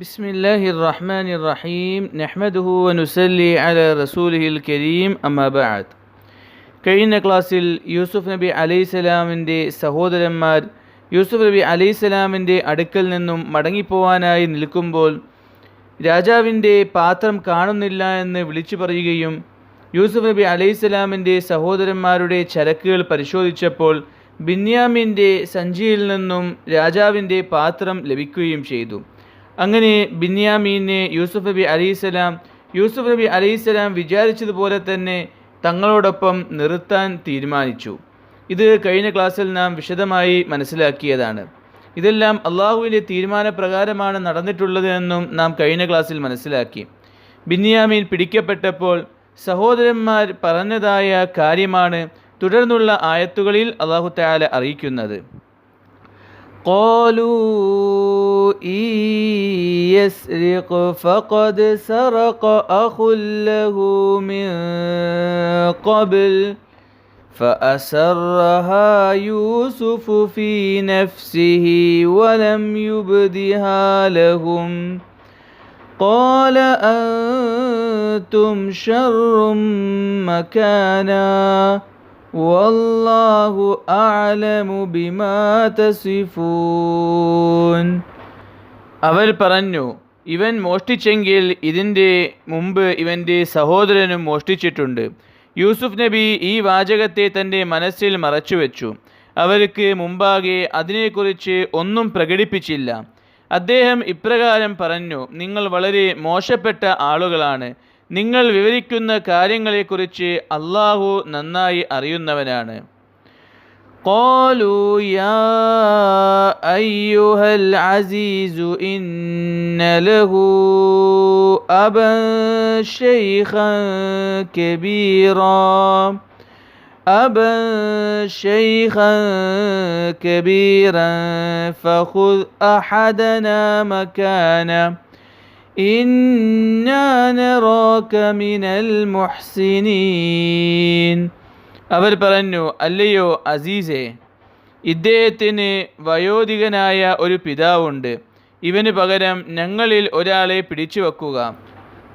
بسم الله الرحمن الرحيم نحمده ونصلي على رسوله الكريم أما بعد. കഴിഞ്ഞ ക്ലാസ്സിൽ യൂസുഫ് നബി അലൈഹിസ്സലാമിൻ്റെ സഹോദരന്മാർ യൂസുഫ് നബി അലൈഹിസ്സലാമിൻ്റെ അടുക്കൽ നിന്നും മടങ്ങിപ്പോവാനായി നിൽക്കുമ്പോൾ രാജാവിൻ്റെ പാത്രം കാണുന്നില്ല എന്ന് വിളിച്ചു പറയുകയും യൂസുഫ് നബി അലൈഹിസ്സലാമിൻ്റെ സഹോദരന്മാരുടെ ചരക്കുകൾ പരിശോധിച്ചപ്പോൾ ബിന്യാമിൻ്റെ സഞ്ചിയിൽ നിന്നും രാജാവിൻ്റെ പാത്രം ലഭിക്കുകയും ചെയ്തു. അങ്ങനെ ബിന്യാമീനെ യൂസുഫ് നബി അലൈഹിസ്സലാം വിചാരിച്ചതുപോലെ തന്നെ തങ്ങളോടൊപ്പം നിർത്താൻ തീരുമാനിച്ചു. ഇത് കഴിഞ്ഞ ക്ലാസ്സിൽ നാം വിശദമായി മനസ്സിലാക്കിയതാണ്. ഇതെല്ലാം അള്ളാഹുവിൻ്റെ തീരുമാനപ്രകാരമാണ് നടന്നിട്ടുള്ളത് എന്നും നാം കഴിഞ്ഞ ക്ലാസ്സിൽ മനസ്സിലാക്കി. ബിന്യാമീൻ പിടിക്കപ്പെട്ടപ്പോൾ സഹോദരന്മാർ പറഞ്ഞതായ കാര്യമാണ് തുടർന്നുള്ള ആയത്തുകളിൽ അള്ളാഹു തആല അറിയിക്കുന്നത്. قالوا إن يسرق فقد سرق أخ له من قبل فأسرها يوسف في نفسه ولم يبدها لهم قال أنتم شر مكانا വല്ലാഹു അഅലമു ബിമാ തസിഫൂൻ. അവർ പറഞ്ഞു, ഇവൻ മോഷ്ടിച്ചെങ്കിൽ ഇതിൻ്റെ മുമ്പ് ഇവൻ്റെ സഹോദരനും മോഷ്ടിച്ചിട്ടുണ്ട്. യൂസുഫ് നബി ഈ വാചകത്തെ തൻ്റെ മനസ്സിൽ മറച്ചുവെച്ചു. അവർക്ക് മുമ്പാകെ അതിനെക്കുറിച്ച് ഒന്നും പ്രകടിപ്പിച്ചില്ല. അദ്ദേഹം ഇപ്രകാരം പറഞ്ഞു, നിങ്ങൾ വളരെ മോശപ്പെട്ട ആളുകളാണ്. നിങ്ങൾ വിവരിക്കുന്ന കാര്യങ്ങളെക്കുറിച്ച് അള്ളാഹു നന്നായി അറിയുന്നവനാണ്. قالوا يا أيها العزيز إن له أبا شيخا كبيرا فخذ أحدنا مكانه ഇന്നാ നറാക മിനൽ മുഹ്സിനീൻ. അവർ പറഞ്ഞു, അല്ലയോ അസീസേ, ഇദ്ദേഹത്തിന് വയോധികനായ ഒരു പിതാവുണ്ട്. ഇവന് പകരം ഞങ്ങളിൽ ഒരാളെ പിടിച്ചു വെക്കുക.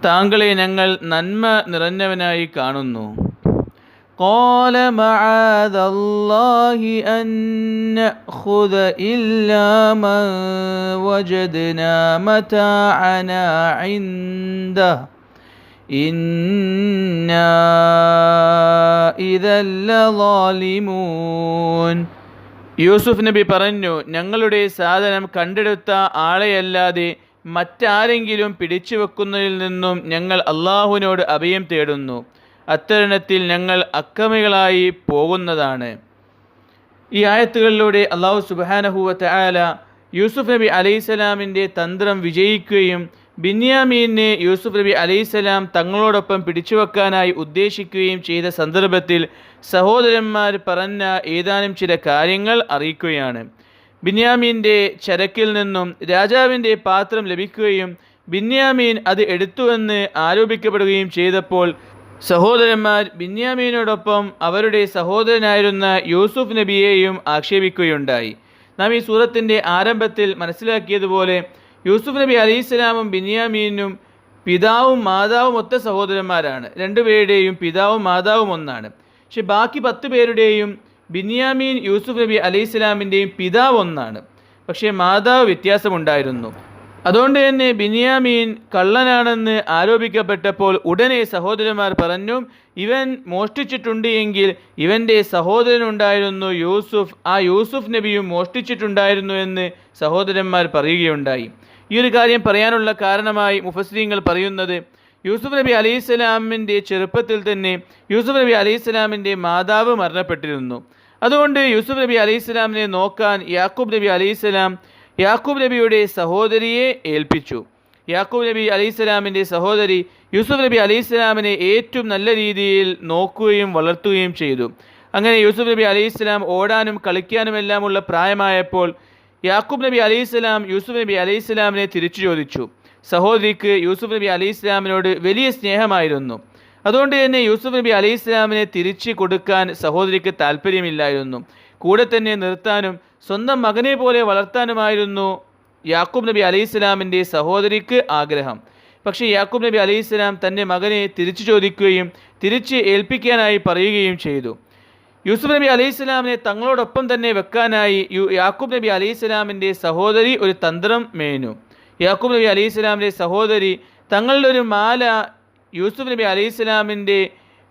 താങ്കളെ ഞങ്ങൾ നന്മ നിറഞ്ഞവനായി കാണുന്നു. قال معاذ الله أن نأخذ إلا من وجدنا متاعنا عنده إنا إذا لظالمون. യൂസുഫ് നബി പറഞ്ഞു, ഞങ്ങളുടെ സാധനം കണ്ടെടുത്ത ആളെയല്ലാതെ മറ്റാരെങ്കിലും പിടിച്ചു വെക്കുന്നതിൽ നിന്നും ഞങ്ങൾ അള്ളാഹുവിനോട് അഭയം തേടുന്നു. അത്തരണത്തിൽ ഞങ്ങൾ അക്രമികളായി പോകുന്നതാണ്. ഈ ആയത്തുകളിലൂടെ അള്ളാഹു സുബ്ഹാനഹു വ തആല യൂസുഫ് നബി അലൈഹിസ്സലാമിൻ്റെ തന്ത്രം വിജയിക്കുകയും ബിന്യാമീനെ യൂസുഫ് നബി അലൈഹിസ്സലാം തങ്ങളോടൊപ്പം പിടിച്ചുവെക്കാനായി ഉദ്ദേശിക്കുകയും ചെയ്ത സന്ദർഭത്തിൽ സഹോദരന്മാർ പറഞ്ഞ ഏതാനും ചില കാര്യങ്ങൾ അറിയിക്കുകയാണ്. ബിന്യാമീൻ്റെ ചരക്കിൽ നിന്നും രാജാവിൻ്റെ പാത്രം ലഭിക്കുകയും ബിന്യാമീൻ അത് എടുത്തുവെന്ന് ആരോപിക്കപ്പെടുകയും ചെയ്തപ്പോൾ സഹോദരന്മാർ ബിന്യാമീനോടൊപ്പം അവരുടെ സഹോദരനായിരുന്ന യൂസുഫ് നബിയെയും ആക്ഷേപിക്കുകയുണ്ടായി. നാം ഈ സൂറത്തിൻ്റെ ആരംഭത്തിൽ മനസ്സിലാക്കിയതുപോലെ യൂസുഫ് നബി അലൈഹിസ്സലാമും ബിന്യാമീനും പിതാവും മാതാവും ഒത്ത സഹോദരന്മാരാണ്. രണ്ടുപേരുടെയും പിതാവും മാതാവും ഒന്നാണ്. പക്ഷെ ബാക്കി 10 പേരുടെയും ബിന്യാമീൻ യൂസുഫ് നബി അലൈഹിസ്സലാമിൻ്റെയും പിതാവ് ഒന്നാണ്. പക്ഷേ മാതാവ് വ്യത്യാസമുണ്ടായിരുന്നു. അതുകൊണ്ട് തന്നെ ബിന്യാമീൻ കള്ളനാണെന്ന് ആരോപിക്കപ്പെട്ടപ്പോൾ ഉടനെ സഹോദരന്മാർ പറഞ്ഞു, ഇവൻ മോഷ്ടിച്ചിട്ടുണ്ട് എങ്കിൽ ഇവൻ്റെ സഹോദരനുണ്ടായിരുന്നു യൂസുഫ്, ആ യൂസുഫ് നബിയും മോഷ്ടിച്ചിട്ടുണ്ടായിരുന്നു എന്ന് സഹോദരന്മാർ പറയുകയുണ്ടായി. ഈ ഒരു കാര്യം പറയാനുള്ള കാരണമായി മുഫസ്സിരീങ്ങൾ പറയുന്നത്, യൂസുഫ് നബി അലൈഹിസ്സലാമിൻ്റെ ചെറുപ്പത്തിൽ തന്നെ യൂസുഫ് നബി അലൈഹിസ്സലാമിൻ്റെ മാതാവ് മരണപ്പെട്ടിരുന്നു. അതുകൊണ്ട് യൂസുഫ് നബി അലൈഹിസ്സലാമിനെ നോക്കാൻ യാക്കൂബ് നബിയുടെ സഹോദരിയെ ഏൽപ്പിച്ചു. യാക്കൂബ് നബി അലൈഹിസ്സലാമിൻ്റെ സഹോദരി യൂസുഫ് നബി അലൈഹിസ്സലാമിനെ ഏറ്റവും നല്ല രീതിയിൽ നോക്കുകയും വളർത്തുകയും ചെയ്തു. അങ്ങനെ യൂസുഫ് നബി അലൈഹിസ്സലാം ഓടാനും കളിക്കാനുമെല്ലാമുള്ള പ്രായമായപ്പോൾ യാക്കൂബ് നബി അലൈഹിസ്സലാം യൂസുഫ് നബി അലൈഹിസ്സലാമിനെ തിരിച്ചു ചോദിച്ചു. സഹോദരിക്ക് യൂസുഫ് നബി അലൈഹിസ്സലാമിനോട് വലിയ സ്നേഹമായിരുന്നു. അതുകൊണ്ട് തന്നെ യൂസുഫ് നബി അലൈഹിസ്സലാമിനെ തിരിച്ചു കൊടുക്കാൻ സഹോദരിക്ക് താല്പര്യമില്ലായിരുന്നു. കൂടെ തന്നെ നിർത്താനും സ്വന്തം മകനെ പോലെ വളർത്താനുമായിരുന്നു യാക്കൂബ് നബി അലൈഹിസ്സലാമിൻ്റെ സഹോദരിക്ക് ആഗ്രഹം. പക്ഷേ യാക്കൂബ് നബി അലൈഹിസ്സലാം തൻ്റെ മകനെ തിരിച്ചു ചോദിക്കുകയും തിരിച്ച് ഏൽപ്പിക്കാനായി പറയുകയും ചെയ്തു. യൂസുഫ് നബി അലൈഹിസ്സലാമിനെ തങ്ങളോടൊപ്പം തന്നെ വെക്കാനായി യാക്കൂബ് നബി അലൈഹിസ്സലാമിൻ്റെ സഹോദരി ഒരു തന്ത്രം മേഞ്ഞു. യാക്കൂബ് നബി അലൈഹിസ്സലാമിൻ്റെ സഹോദരി തങ്ങളുടെ ഒരു മാല യൂസുഫ് നബി അലൈഹിസ്സലാമിൻ്റെ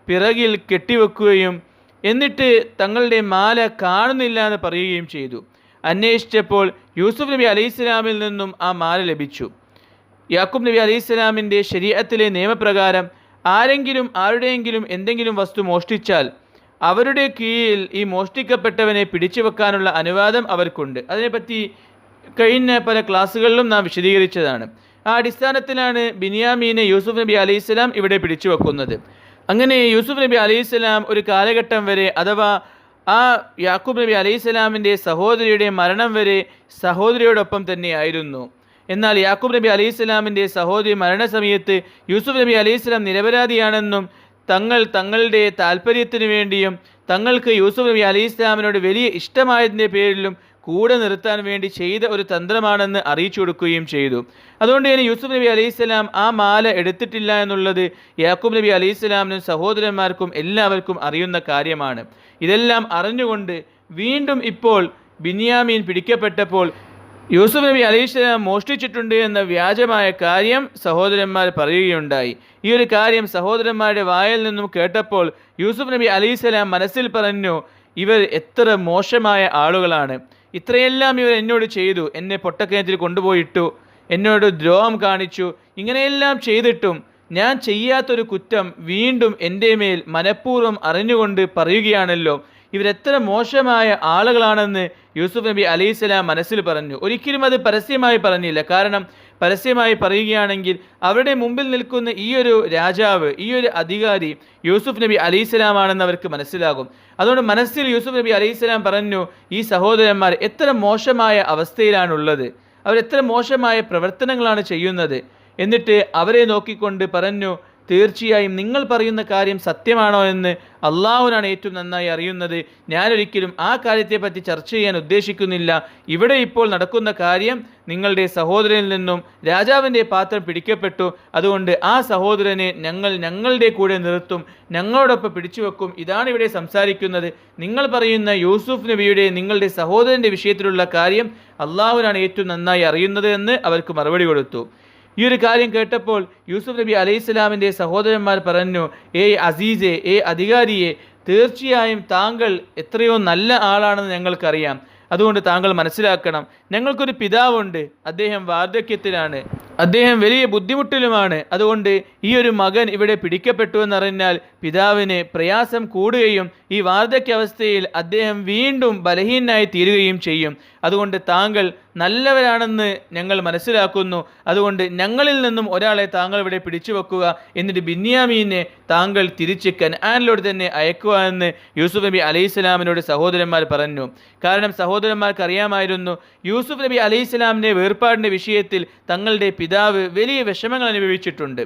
പിറകിൽ കെട്ടിവെക്കുകയും എന്നിട്ട് തങ്ങളുടെ മാല കാണുന്നില്ല എന്ന് പറയുകയും ചെയ്തു. അന്വേഷിച്ചപ്പോൾ യൂസുഫ് നബി അലൈഹിസ്സലാമിൽ നിന്നും ആ മാല ലഭിച്ചു. യാക്കൂബ് നബി അലൈഹിസ്സലാമിൻ്റെ ശരീഅത്തിലെ നിയമപ്രകാരം ആരെങ്കിലും ആരുടെയെങ്കിലും എന്തെങ്കിലും വസ്തു മോഷ്ടിച്ചാൽ അവരുടെ കീഴിൽ ഈ മോഷ്ടിക്കപ്പെട്ടവനെ പിടിച്ചു വെക്കാനുള്ള അനുവാദം അവർക്കുണ്ട്. അതിനെപ്പറ്റി കഴിഞ്ഞ പല ക്ലാസ്സുകളിലും നാം വിശദീകരിച്ചതാണ്. ആ അടിസ്ഥാനത്തിലാണ് ബിനിയാമീനെ യൂസുഫ് നബി അലൈഹിസ്സലാം ഇവിടെ പിടിച്ചു വെക്കുന്നത്. അങ്ങനെ യൂസുഫ് നബി അലൈഹിസ്സലാം ഒരു കാലഘട്ടം വരെ, അഥവാ ആ യാക്കൂബ് നബി അലൈഹിസ്സലാമിൻ്റെ സഹോദരിയുടെ മരണം വരെ സഹോദരിയോടൊപ്പം തന്നെയായിരുന്നു. എന്നാൽ യാക്കൂബ് നബി അലൈഹിസ്സലാമിൻ്റെ സഹോദരി മരണസമയത്ത് യൂസുഫ് നബി അലൈഹിസ്സലാം നിരപരാധിയാണെന്നും തങ്ങളുടെ താല്പര്യത്തിന് വേണ്ടിയും തങ്ങൾക്ക് യൂസുഫ് നബി അലൈഹിസ്സലാമിനോട് വലിയ ഇഷ്ടമായതിൻ്റെ പേരിലും കൂടെ നിർത്താൻ വേണ്ടി ചെയ്ത ഒരു തന്ത്രമാണെന്ന് അറിയിച്ചു കൊടുക്കുകയും ചെയ്തു. അതുകൊണ്ട് തന്നെ യൂസുഫ് നബി അലൈഹിസ്സലാം ആ മാല എടുത്തിട്ടില്ല എന്നുള്ളത് യാക്കൂബ് നബി അലൈഹിസ്സലാമിനും സഹോദരന്മാർക്കും എല്ലാവർക്കും അറിയുന്ന കാര്യമാണ്. ഇതെല്ലാം അറിഞ്ഞുകൊണ്ട് വീണ്ടും ഇപ്പോൾ ബിന്യാമീൻ പിടിക്കപ്പെട്ടപ്പോൾ യൂസുഫ് നബി അലൈഹിസ്സലാം മോഷ്ടിച്ചിട്ടുണ്ട് എന്ന വ്യാജമായ കാര്യം സഹോദരന്മാർ പറയുകയുണ്ടായി. ഈ ഒരു കാര്യം സഹോദരന്മാരുടെ വായിൽ നിന്നും കേട്ടപ്പോൾ യൂസുഫ് നബി അലൈഹിസ്സലാം മനസ്സിൽ പറഞ്ഞു, ഇവർ എത്ര മോശമായ ആളുകളാണ്, ഇത്രയെല്ലാം ഇവർ എന്നോട് ചെയ്തു, എന്നെ പൊട്ടക്കിണറ്റിൽ കൊണ്ടുപോയിട്ടു, എന്നോട് ദ്രോഹം കാണിച്ചു, ഇങ്ങനെയെല്ലാം ചെയ്തിട്ടും ഞാൻ ചെയ്യാത്തൊരു കുറ്റം വീണ്ടും എൻ്റെ മേൽ മനഃപൂർവ്വം അറിഞ്ഞുകൊണ്ട് പറയുകയാണല്ലോ, ഇവരെത്ര മോശമായ ആളുകളാണെന്ന് യൂസുഫ് നബി അലൈഹിസ്സലാം മനസ്സിൽ പറഞ്ഞു. ഒരിക്കലും അത് പരസ്യമായി പറഞ്ഞില്ല. കാരണം പരസ്യമായി പറയുകയാണെങ്കിൽ അവരുടെ മുമ്പിൽ നിൽക്കുന്ന ഈ ഒരു രാജാവ്, ഈ ഒരു അധികാരി യൂസുഫ് നബി അലൈഹിസ്സലാമാണെന്ന് അവർക്ക് മനസ്സിലാകും. അതുകൊണ്ട് മനസ്സിൽ യൂസുഫ് നബി അലൈഹിസ്സലാം പറഞ്ഞു, ഈ സഹോദരന്മാർ എത്ര മോശമായ അവസ്ഥയിലാണുള്ളത്, അവരെത്ര മോശമായ പ്രവർത്തനങ്ങളാണ് ചെയ്യുന്നത്. എന്നിട്ട് അവരെ നോക്കിക്കൊണ്ട് പറഞ്ഞു, തീർച്ചയായും നിങ്ങൾ പറയുന്ന കാര്യം സത്യമാണോ എന്ന് അള്ളാഹുവിനാണ് ഏറ്റവും നന്നായി അറിയുന്നത്. ഞാനൊരിക്കലും ആ കാര്യത്തെപ്പറ്റി ചർച്ച ചെയ്യാൻ ഉദ്ദേശിക്കുന്നില്ല. ഇവിടെ ഇപ്പോൾ നടക്കുന്ന കാര്യം നിങ്ങളുടെ സഹോദരനിൽ നിന്നും രാജാവിൻ്റെ പാത്രം പിടിക്കപ്പെട്ടു. അതുകൊണ്ട് ആ സഹോദരനെ ഞങ്ങളുടെ കൂടെ നിർത്തും, ഞങ്ങളോടൊപ്പം പിടിച്ചു വെക്കും. ഇതാണ് ഇവിടെ സംസാരിക്കുന്നത്. നിങ്ങൾ പറയുന്ന യൂസുഫ് നബിയുടെ നിങ്ങളുടെ സഹോദരൻ്റെ വിഷയത്തിലുള്ള കാര്യം അള്ളാഹുവിനാണ് ഏറ്റവും നന്നായി അറിയുന്നത് എന്ന് അവർക്ക് മറുപടി കൊടുത്തു. ഈ ഒരു കാര്യം കേട്ടപ്പോൾ യൂസുഫ് നബി അലൈഹിസ്സലാമിൻ്റെ സഹോദരന്മാർ പറഞ്ഞു, ഏയ് അസീസെ, അധികാരിയെ, തീർച്ചയായും താങ്കൾ എത്രയോ നല്ല ആളാണെന്ന് ഞങ്ങൾക്കറിയാം. അതുകൊണ്ട് താങ്കൾ മനസ്സിലാക്കണം, ഞങ്ങൾക്കൊരു പിതാവുണ്ട്, അദ്ദേഹം വാർദ്ധക്യത്തിലാണ്, അദ്ദേഹം വലിയ ബുദ്ധിമുട്ടിലുമാണ്. അതുകൊണ്ട് ഈ ഒരു മകൻ ഇവിടെ പിടിക്കപ്പെട്ടു എന്നറിഞ്ഞാൽ പിതാവിന് പ്രയാസം കൂടുകയും ഈ വാർദ്ധക്യാവസ്ഥയിൽ അദ്ദേഹം വീണ്ടും ബലഹീനനായി തീരുകയും ചെയ്യും. അതുകൊണ്ട് താങ്കൾ നല്ലവരാണെന്ന് ഞങ്ങൾ മനസ്സിലാക്കുന്നു. അതുകൊണ്ട് ഞങ്ങളിൽ നിന്നും ഒരാളെ താങ്കൾ ഇവിടെ പിടിച്ചു വെക്കുക, എന്നിട്ട് ബിന്യാമീനെ താങ്കൾ തിരിച്ച് കനാനിലോട്ട് തന്നെ അയക്കുക എന്ന് യൂസുഫ് നബി അലൈഹിസ്സലാമിനോട് സഹോദരന്മാർ പറഞ്ഞു. കാരണം സഹോദരന്മാർക്ക് അറിയാമായിരുന്നു, യൂസുഫ് നബി അലൈഹിസ്സലാമിൻ്റെ വേർപാടിൻ്റെ വിഷയത്തിൽ തങ്ങളുടെ പിതാവ് വലിയ വിഷമങ്ങൾ അനുഭവിച്ചിട്ടുണ്ട്,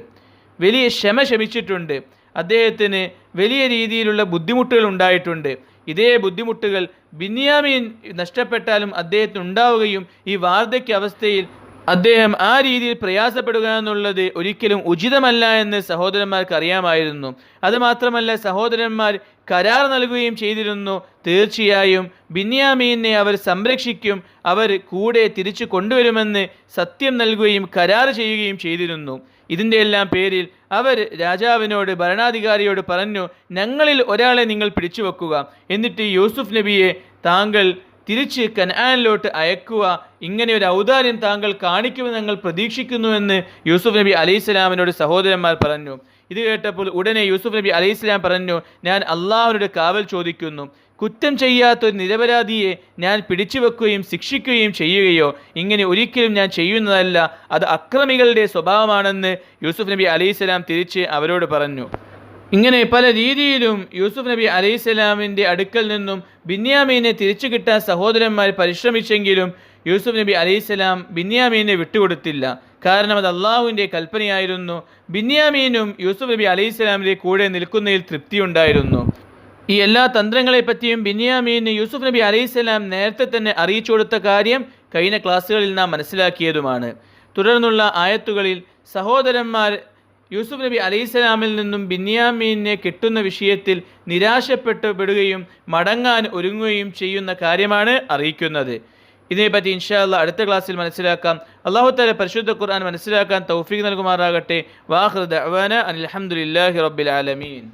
വലിയ ശമിച്ചിട്ടുണ്ട്. അദ്ദേഹത്തിന് വലിയ രീതിയിലുള്ള ബുദ്ധിമുട്ടുകൾ ഉണ്ടായിട്ടുണ്ട്. ഇതേ ബുദ്ധിമുട്ടുകൾ ബിന്യാമീൻ നഷ്ടപ്പെട്ടാലും അദ്ദേഹത്തിന് ഉണ്ടാവുകയും ഈ വാർദ്ധക്യ അവസ്ഥയിൽ അദ്ദേഹം ആ രീതിയിൽ പ്രയാസപ്പെടുക എന്നുള്ളത് ഒരിക്കലും ഉചിതമല്ല എന്ന് സഹോദരന്മാർക്ക് അറിയാമായിരുന്നു. അതുമാത്രമല്ല, സഹോദരന്മാർ കരാർ നൽകുകയും ചെയ്തിരുന്നു, തീർച്ചയായും ബിന്യാമീനെ അവർ സംരക്ഷിക്കും, അവർ കൂടെ തിരിച്ചു കൊണ്ടുവരുമെന്ന് സത്യം നൽകുകയും കരാർ ചെയ്യുകയും ചെയ്തിരുന്നു. ഇതിൻ്റെ എല്ലാം പേരിൽ അവർ രാജാവിനോട്, ഭരണാധികാരിയോട് പറഞ്ഞു, ഞങ്ങളിൽ ഒരാളെ നിങ്ങൾ പിടിച്ചു വെക്കുക, എന്നിട്ട് യൂസുഫ് നബിയെ താങ്കൾ തിരിച്ച് കനാനിലോട്ട് അയക്കുക, ഇങ്ങനെ ഒരു ഔദാര്യം താങ്കൾ കാണിക്കുമെന്ന് ഞങ്ങൾ പ്രതീക്ഷിക്കുന്നുവെന്ന് യൂസുഫ് നബി അലൈഹിസ്സലാമിനോട് സഹോദരന്മാർ പറഞ്ഞു. ഇത് കേട്ടപ്പോൾ ഉടനെ യൂസുഫ് നബി അലൈഹിസ്സലാം പറഞ്ഞു, ഞാൻ അള്ളാഹുവിനോട് കാവൽ ചോദിക്കുന്നു, കുറ്റം ചെയ്യാത്തൊരു നിരപരാധിയെ ഞാൻ പിടിച്ചു വെക്കുകയും ശിക്ഷിക്കുകയും ചെയ്യുകയോ ഇങ്ങനെ ഒരിക്കലും ഞാൻ ചെയ്യുന്നതല്ല, അത് അക്രമികളുടെ സ്വഭാവമാണെന്ന് യൂസുഫ് നബി അലൈഹിസ്സലാം തിരിച്ച് അവരോട് പറഞ്ഞു. ഇങ്ങനെ പല രീതിയിലും യൂസുഫ് നബി അലൈഹിസ്സലാമിൻ്റെ അടുക്കൽ നിന്നും ബിന്യാമീനെ തിരിച്ചു കിട്ടാൻ സഹോദരന്മാർ പരിശ്രമിച്ചെങ്കിലും യൂസുഫ് നബി അലൈഹിസ്സലാം ബിന്യാമീനെ വിട്ടുകൊടുത്തില്ല. കാരണം അത് അള്ളാഹുവിൻ്റെ കൽപ്പനയായിരുന്നു. ബിന്യാമീനും യൂസുഫ് നബി അലൈഹിസ്സലാമിൻ്റെ കൂടെ നിൽക്കുന്നതിൽ തൃപ്തിയുണ്ടായിരുന്നു. ഈ എല്ലാ തന്ത്രങ്ങളെപ്പറ്റിയും ബിന്യാമീന് യൂസുഫ് നബി അലൈഹിസ്സലാം നേരത്തെ തന്നെ അറിയിച്ചു കൊടുത്ത കാര്യം കഴിഞ്ഞ ക്ലാസ്സുകളിൽ നാം മനസ്സിലാക്കിയതുമാണ്. തുടർന്നുള്ള ആയത്തുകളിൽ സഹോദരന്മാർ യൂസുഫ് നബി അലൈഹിസ്സലാമിൽ നിന്നും ബിന്യാമീനെ കിട്ടുന്ന വിഷയത്തിൽ നിരാശപ്പെടപ്പെടുകയും മടങ്ങാൻ ഒരുങ്ങുകയും ചെയ്യുന്ന കാര്യമാണ് അറിയിക്കുന്നത്. ഇതിനെപ്പറ്റി ഇൻഷാ അല്ലാഹ് അടുത്ത ക്ലാസ്സിൽ മനസ്സിലാക്കാം. അല്ലാഹു തആല പരിശുദ്ധ ഖുർആൻ മനസ്സിലാക്കാൻ തൗഫീഖ് നൽകുമാറാകട്ടെ. വാഖിറു ദഅ്വാന അൽഹംദുലില്ലാഹി റബ്ബിൽ ആലമീൻ.